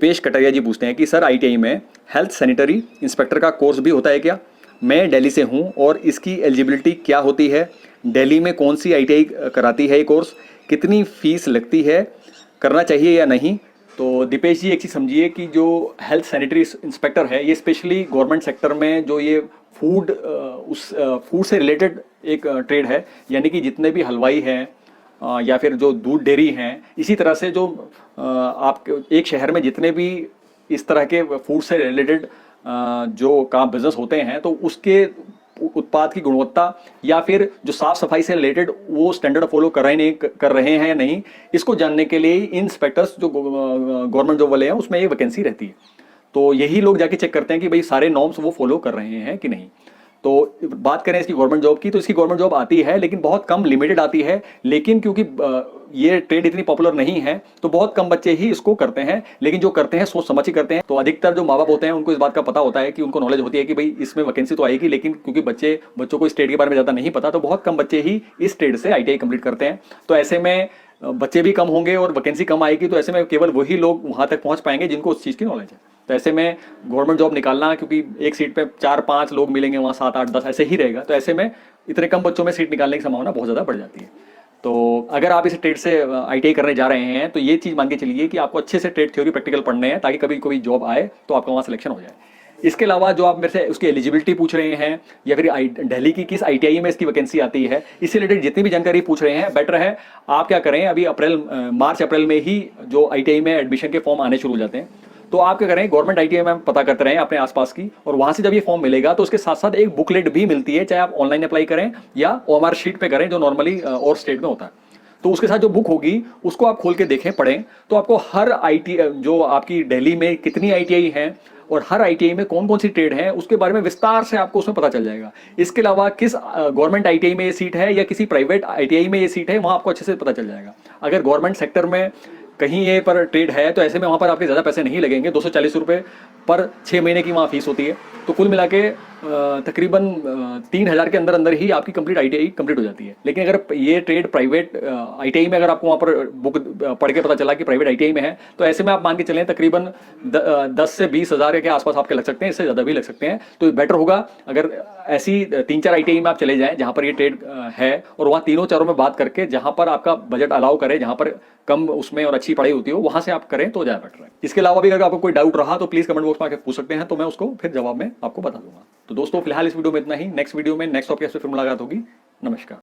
दीपेश कटारिया जी पूछते हैं कि सर आईटीआई में हेल्थ सैनिटरी इंस्पेक्टर का कोर्स भी होता है क्या? मैं दिल्ली से हूं और इसकी एलिजिबिलिटी क्या होती है? दिल्ली में कौन सी आईटीआई कराती है ये कोर्स? कितनी फीस लगती है? करना चाहिए या नहीं? तो दीपेश जी, एक चीज़ समझिए कि जो हेल्थ सैनिटरी इंस्पेक्टर है ये स्पेशली गवर्नमेंट सेक्टर में जो ये फूड से रिलेटेड एक ट्रेड है। यानी कि जितने भी हलवाई हैं या फिर जो दूध डेयरी हैं, इसी तरह से जो आप एक शहर में जितने भी इस तरह के फूड से रिलेटेड जो काम बिजनेस होते हैं, तो उसके उत्पाद की गुणवत्ता या फिर जो साफ सफाई से रिलेटेड वो स्टैंडर्ड फॉलो कर रहे हैं या नहीं, इसको जानने के लिए इंस्पेक्टर्स जो गवर्नमेंट जॉब वाले हैं उसमें ये वैकेंसी रहती है। तो यही लोग जाके चेक करते हैं कि भाई सारे नॉर्म्स वो फॉलो कर रहे हैं कि नहीं। तो बात करें इसकी गवर्नमेंट जॉब की, तो इसकी गवर्नमेंट जॉब आती है लेकिन बहुत कम, लिमिटेड आती है। लेकिन क्योंकि ये ट्रेड इतनी पॉपुलर नहीं है तो बहुत कम बच्चे ही इसको करते हैं, लेकिन जो करते हैं सोच समझ ही करते हैं। तो अधिकतर जो माँ बाप होते हैं उनको इस बात का पता होता है कि उनको नॉलेज होती है कि भाई इसमें वैकेंसी तो आएगी, लेकिन क्योंकि बच्चों को इस ट्रेड के बारे में ज़्यादा नहीं पता, तो बहुत कम बच्चे ही इस ट्रेड से आईटीआई कंप्लीट करते हैं। तो ऐसे में बच्चे भी कम होंगे और वैकेंसी कम आएगी, तो ऐसे में केवल वही लोग वहाँ तक पहुँच पाएंगे जिनको उस चीज़ की नॉलेज है। तो ऐसे में गवर्नमेंट जॉब निकालना, क्योंकि एक सीट पे 4-5 लोग मिलेंगे, वहाँ 7, 8, 10 ऐसे ही रहेगा, तो ऐसे में इतने कम बच्चों में सीट निकालने की संभावना बहुत ज़्यादा बढ़ जाती है। तो अगर आप इस ट्रेड से आईटीआई करने जा रहे हैं तो ये चीज़ मान के चलिए कि आपको अच्छे से ट्रेड थ्योरी प्रैक्टिकल पढ़ने हैं, ताकि कभी कोई जॉब आए तो आपका वहाँ सिलेक्शन हो जाए। इसके अलावा जो आप मेरे से उसकी एलिजिबिलिटी पूछ रहे हैं या फिर दिल्ली की किस आईटीआई में इसकी वैकेंसी आती है, इससे रिलेटेड जितनी भी जानकारी पूछ रहे हैं, बेटर है आप क्या करें, अभी मार्च अप्रैल में ही जो आईटीआई में एडमिशन के फॉर्म आने शुरू हो जाते हैं, तो आप क्या करें, गवर्नमेंट आईटीआई में पता करते रहें अपने आसपास की, और वहां से जब ये फॉर्म मिलेगा तो उसके साथ साथ एक बुकलेट भी मिलती है, चाहे आप ऑनलाइन अप्लाई करें या ओएमआर शीट पे करें जो नॉर्मली और स्टेट में होता है। तो उसके साथ जो बुक होगी उसको आप खोल के देखें, पढ़ें, तो आपको हर आईटी जो आपकी दिल्ली में कितनी आईटीआई हैं और हर आईटीआई में कौन कौन सी ट्रेड है उसके बारे में विस्तार से आपको उसमें पता चल जाएगा। इसके अलावा किस गवर्नमेंट आईटीआई में ये सीट है या किसी प्राइवेट आईटीआई में ये सीट है, वहाँ आपको अच्छे से पता चल जाएगा। अगर गवर्नमेंट सेक्टर में कहीं ये पर ट्रेड है तो ऐसे में वहाँ पर आपके ज़्यादा पैसे नहीं लगेंगे, 240 रुपये पर 6 महीने की वहाँ फीस होती है। तो कुल मिला के तकरीबन 3,000 के अंदर अंदर ही आपकी कंप्लीट आईटीआई कंप्लीट हो जाती है। लेकिन अगर ये ट्रेड प्राइवेट आईटीआई में, अगर आपको वहाँ पर बुक पढ़ के पता चला कि प्राइवेट आईटीआई में है, तो ऐसे में आप मान के चलें तकरीबन 10 से 20 हज़ार के आसपास आपके लग सकते हैं, इससे ज़्यादा भी लग सकते हैं। तो बेटर होगा अगर ऐसी 3-4 आईटीआई में आप चले जाएं जहाँ पर ये ट्रेड है, और वहाँ तीनों चारों में बात करके जहाँ पर आपका बजट अलाउ करे, जहाँ पर कम उसमें और अच्छी पढ़ाई होती हो, वहाँ से आप करें तो ज़्यादा बेटर है। इसके अलावा भी अगर आपको कोई डाउट रहा तो प्लीज़ कमेंट बॉक्स में आके पूछ सकते हैं, तो मैं उसको फिर जवाब में आपको बता दूंगा। तो दोस्तों फिलहाल इस वीडियो में इतना ही। नेक्स्ट वीडियो में नेक्स्ट टॉपिक से फिर मुलाकात होगी। नमस्कार।